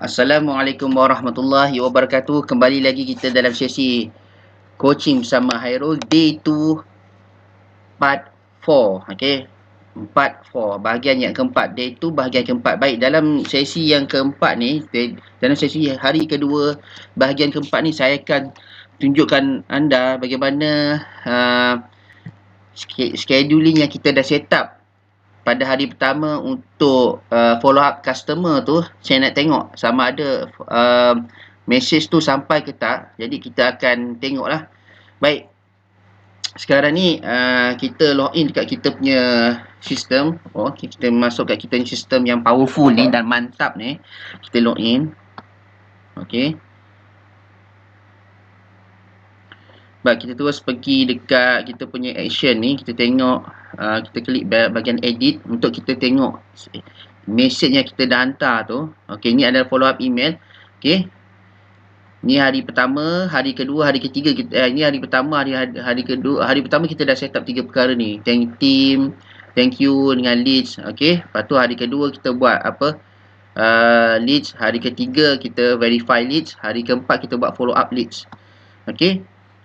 Assalamualaikum warahmatullahi wabarakatuh. Kembali lagi kita dalam sesi coaching bersama Hairul day 2 part 4. Okey. Part 4, bahagian yang keempat. Day 2 bahagian keempat. Baik, dalam sesi yang keempat ni, dalam sesi hari kedua bahagian keempat ni, saya akan tunjukkan anda bagaimana scheduling yang kita dah set up pada hari pertama untuk follow up customer tu. Saya nak tengok sama ada message tu sampai ke tak. Jadi kita akan tengoklah. Baik, sekarang ni kita login dekat kita punya sistem. Kita masuk kat kita punya sistem yang powerful ni dan mantap ni. Kita login. Okey. Baik, kita terus pergi dekat kita punya action ni. Kita tengok, kita klik bahagian edit untuk kita tengok message yang kita dah hantar tu. Okey, ni adalah follow up email. Okey. Ni hari pertama, hari kedua, hari ketiga kita ni hari pertama, hari kedua, hari pertama kita dah set up 3 perkara ni. Thank team, thank you dengan leads. Okey. Lepas tu hari kedua kita buat apa? Leads. Hari ketiga kita verify leads. Hari keempat kita buat follow up leads. Okey.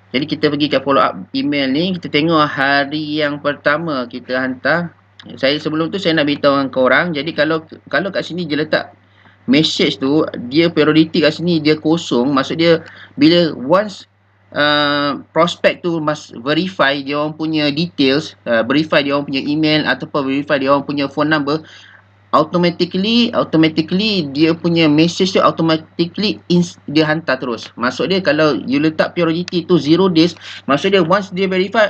Jadi kita pergi ke follow up email ni, kita tengok hari yang pertama kita hantar. Sebelum tu saya nak beritahu dengan korang. Jadi kalau kat sini dia letak message tu, dia priority kat sini dia kosong. Maksud dia bila once prospect tu must verify dia orang punya details, verify dia orang punya email ataupun verify dia orang punya phone number, automatically dia punya message tu automatically dia hantar terus. Maksud dia kalau you letak priority tu 0 days, maksud dia once dia verify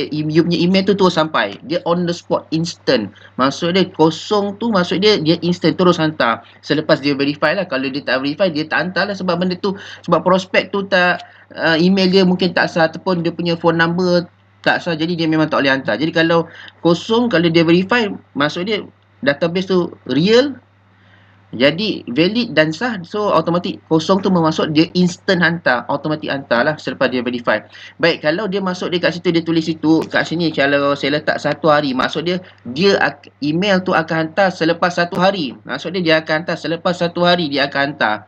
you punya email tu terus sampai. Dia on the spot, instant. Maksud dia kosong tu, maksud dia instant terus hantar. Selepas dia verify lah. Kalau dia tak verify, dia tak hantar lah. Sebab benda tu, sebab prospek tu tak, email dia mungkin tak sah, ataupun dia punya phone number tak sah, jadi dia memang tak boleh hantar. Jadi kalau kosong, kalau dia verify, maksud dia database tu real, jadi valid dan sah. So automatik kosong tu bermaksud dia instant hantar, automatik hantar lah selepas dia verify. Baik, kalau dia masuk dia kat situ, dia tulis situ, kat sini kalau saya letak 1 hari, maksud dia email tu akan hantar selepas 1 hari. Maksud dia akan hantar selepas 1 hari, dia akan hantar.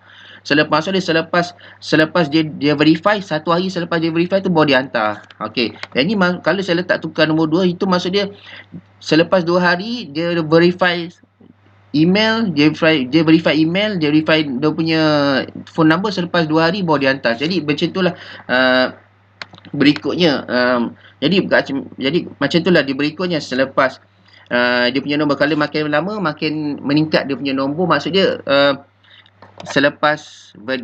Maksud dia selepas dia verify, 1 hari selepas dia verify tu baru dia hantar. Okey. Yang ni kalau saya letak tukar nombor 2, itu maksud dia selepas 2 hari dia verify email, dia verify email, dia verify dia punya phone number, selepas 2 hari baru dia hantar. Jadi macam itulah berikutnya. Jadi macam itulah dia berikutnya selepas dia punya nombor. Kalau makin lama makin meningkat dia punya nombor, maksud dia selepas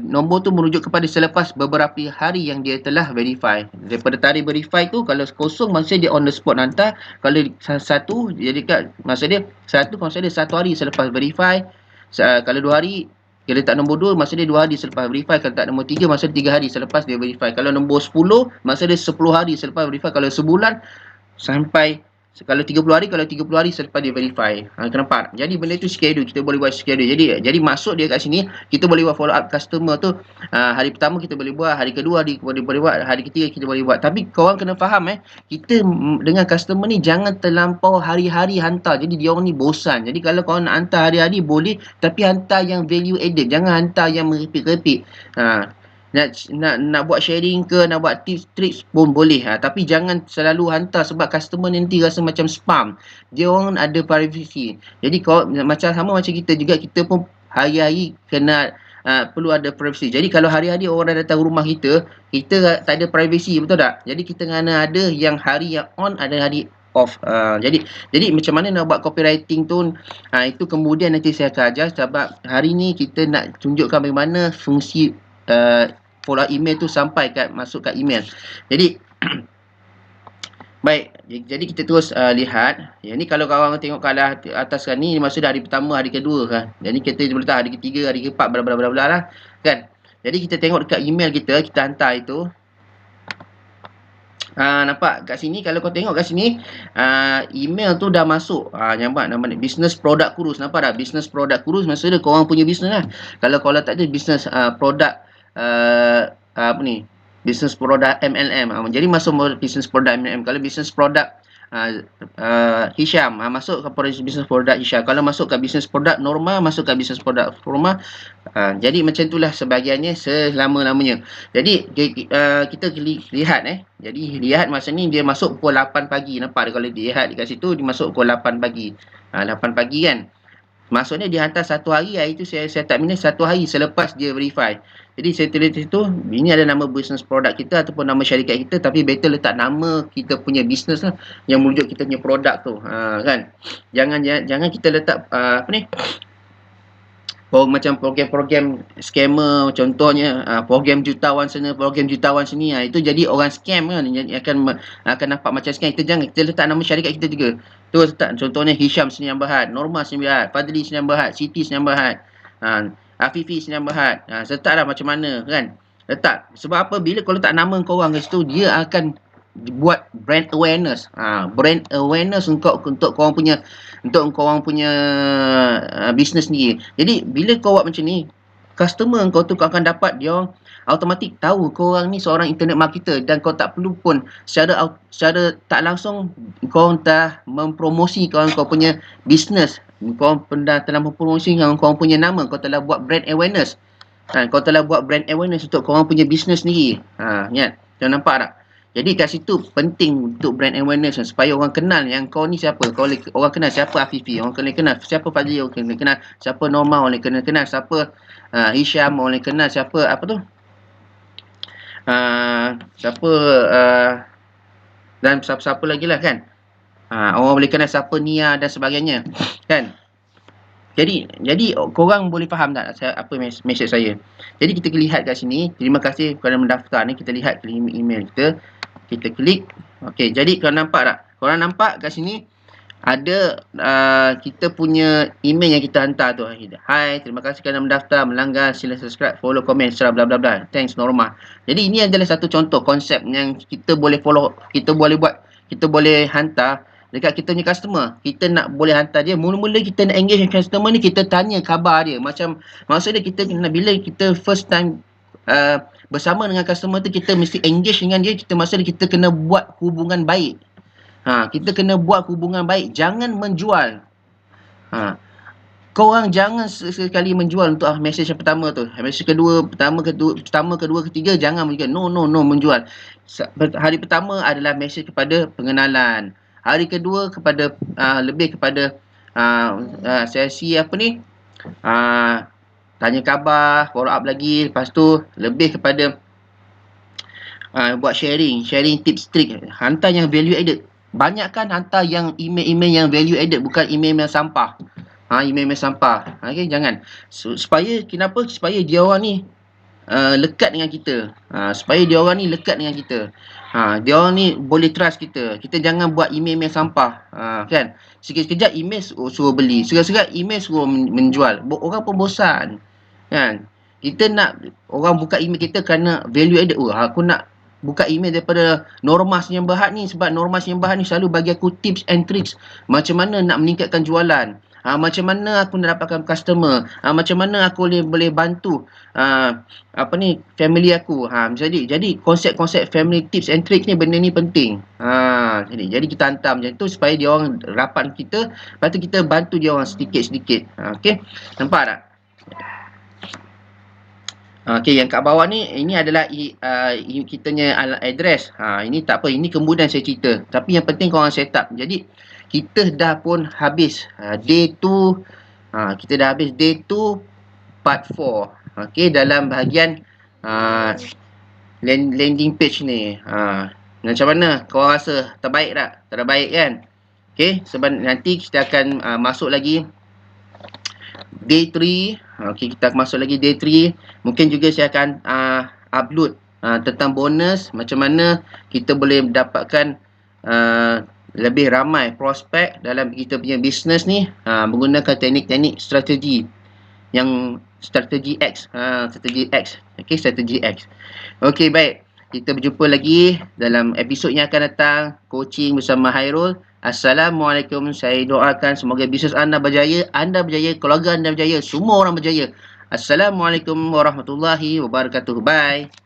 nombor tu merujuk kepada selepas beberapa hari yang dia telah verify. Daripada tarikh verify tu, kalau kosong maksudnya dia on the spot hantar. Kalau satu, jadi maksud dia satu, maksud dia 1 hari selepas verify. Kalau 2 hari dia letak nombor 2, maksud dia 2 hari selepas verify. Kalau tak nombor 3, maksud dia 3 hari selepas dia verify. Kalau nombor 10, maksud dia 10 hari selepas verify. Kalau sebulan sampai, kalau 30 hari, selepas dia verify. Nampak? Jadi benda tu schedule, kita boleh buat schedule. Jadi maksud dia kat sini, kita boleh buat follow up customer tu. Hari pertama kita boleh buat, hari kedua boleh buat, hari ketiga kita boleh buat. Tapi korang kena faham kita dengan customer ni jangan terlampau hari-hari hantar. Jadi dia orang ni bosan. Jadi kalau korang nak hantar hari-hari boleh, tapi hantar yang value added. Jangan hantar yang merepek-repek. Nak buat sharing ke, nak buat tips tricks pun boleh, tapi jangan selalu hantar, sebab customer nanti rasa macam spam. Dia orang ada privacy. Jadi sama macam kita juga, kita pun hari-hari kena perlu ada privacy. Jadi kalau hari-hari orang datang rumah kita tak ada privacy, betul tak? Jadi kita kena ada yang hari yang on, ada hari off. Jadi macam mana nak buat copywriting tu, itu kemudian nanti saya akan ajar. Sebab hari ni kita nak tunjukkan bagaimana fungsi follow up email tu sampai masuk kat email. Jadi baik, jadi kita terus lihat. Yang ni kalau korang tengok ke atas kan, ni maksud hari pertama, hari kedua kan. Jadi kita boleh tahu hari ketiga, hari keempat, bla bla bla bla lah kan. Jadi kita tengok dekat email kita hantar itu. Nampak kat sini, kalau kau tengok kat sini, email tu dah masuk. Nampak nama ni, business product kurus. Nampak tak? Business product kurus maksudnya korang punya business lah. Kalau korang tak ada business product apa ni, business product MLM, jadi masuk business product MLM. Kalau business product Hisham, masuk ke business product Hisham. Kalau masuk ke business product Norma, masuk ke business product Norma. Jadi macam itulah sebahagiannya selama-lamanya. Jadi kita lihat Jadi lihat masa ni dia masuk pukul 8 pagi. Nampak kalau dilihat dekat situ dia masuk pukul 8 pagi. 8 pagi kan. Maksudnya dia hantar satu hari itu saya tak minus satu hari selepas dia verify. Jadi saya tulis situ ini ada nama business product kita ataupun nama syarikat kita, tapi better letak nama kita punya business lah yang merujuk kita punya produk tu. Kan. Jangan kita letak macam program-program scammer, contohnya program jutawan sana, program jutawan sini, itu jadi orang scam kan, akan nampak macam scam. Kita letak nama syarikat kita juga. Tu letak contohnya Hisham Seniam Berhad, Norma Seniam Berhad, Fadli Seniam Berhad, Siti Seniam Berhad, Afifi Seniam Berhad. Letaklah macam mana kan. Letak. Sebab apa? Bila kau letak nama kau orang kat situ, dia akan buat brand awareness. Brand awareness untuk kau punya bisnes ni. Jadi bila kau buat macam ni, customer kau tu kau akan dapat dia automatik tahu kau orang ni seorang internet marketer, dan kau tak perlu pun secara tak langsung kau dah mempromosi kau punya bisnes. Kau telah mempromosi kau punya nama, kau telah buat brand awareness. Kau telah buat brand awareness untuk kau orang punya bisnes sendiri. Ingat, kau nampak tak? Jadi kat situ penting untuk brand awareness supaya orang kenal yang kau ni siapa. Orang kenal siapa Afifi, orang kenal siapa Fadli, orang kenal siapa Norma, orang kenal siapa Hisham, orang kenal siapa siapa dan siapa lagi lah kan. Orang boleh kenal siapa Nia dan sebagainya kan. Jadi korang boleh faham tak apa mesej saya. Jadi kita lihat kat sini, terima kasih kerana mendaftar ni. Kita lihat email kita. Kita klik. Okey, jadi korang nampak tak? Korang nampak kat sini ada kita punya email yang kita hantar tu. Hai, terima kasih kerana mendaftar, melanggan, sila subscribe, follow, komen, serah bla bla bla. Thanks Norma. Jadi ini adalah satu contoh konsep yang kita boleh follow, kita boleh buat, kita boleh hantar dekat kita punya customer. Kita nak boleh hantar dia. Mula-mula kita nak engage dengan customer ni, kita tanya khabar dia. Macam maksudnya kita bila kita first time bersama dengan customer tu, kita mesti engage dengan dia. Maksudnya kita kena buat hubungan baik. Kita kena buat hubungan baik. Jangan menjual. Korang jangan sekali menjual untuk mesej yang pertama tu. Mesej pertama, kedua, ketiga jangan menjual. No menjual. Hari pertama adalah mesej kepada pengenalan. Hari kedua kepada lebih kepada sesi tanya khabar, follow up lagi. Lepas tu lebih kepada buat sharing tips trik. Hantar yang value added. Banyakkan hantar yang email-email yang value added, bukan email-email sampah. Email-email sampah. Okay, jangan. Supaya dia orang ni lekat dengan kita. Supaya dia orang ni lekat dengan kita. Dia orang ni boleh trust kita. Kita jangan buat email-email sampah. Kan? Sekejap email suruh beli. Segat-segat email suruh menjual. Orang pun bosan. Kan? Kita nak orang buka email kita kerana value added. Aku nak buka email daripada Norma Seniam Berhad ni, sebab Norma Seniam Berhad ni selalu bagi aku tips and tricks macam mana nak meningkatkan jualan. Macam mana aku nak dapatkan customer, macam mana aku boleh bantu family aku. Jadi konsep-konsep family tips and tricks ni, benda ni penting. Jadi kita hantar macam tu supaya dia orang rapat kita, lepas tu kita bantu dia orang sedikit-sedikit. Okey, nampak tak? Okey, yang kat bawah ni, ini adalah kitanya address. Ini tak apa, ini kemudian saya cerita. Tapi yang penting korang set up. Jadi kita dah pun habis day 2. Kita dah habis day 2 part 4. Okey, dalam bahagian landing page ni. Macam mana? Korang rasa terbaik tak? Terbaik kan? Okey, sebab nanti kita akan masuk lagi day 3. Okey, kita masuk lagi day 3. Mungkin juga saya akan upload tentang bonus, macam mana kita boleh mendapatkan lebih ramai prospek dalam kita punya bisnes ni menggunakan teknik-teknik strategi yang strategi X. Okey, strategi X. Okey, baik. Kita berjumpa lagi dalam episod yang akan datang, coaching bersama Hairul. Assalamualaikum. Saya doakan semoga bisnes anda berjaya, keluarga anda berjaya, semua orang berjaya. Assalamualaikum warahmatullahi wabarakatuh. Bye.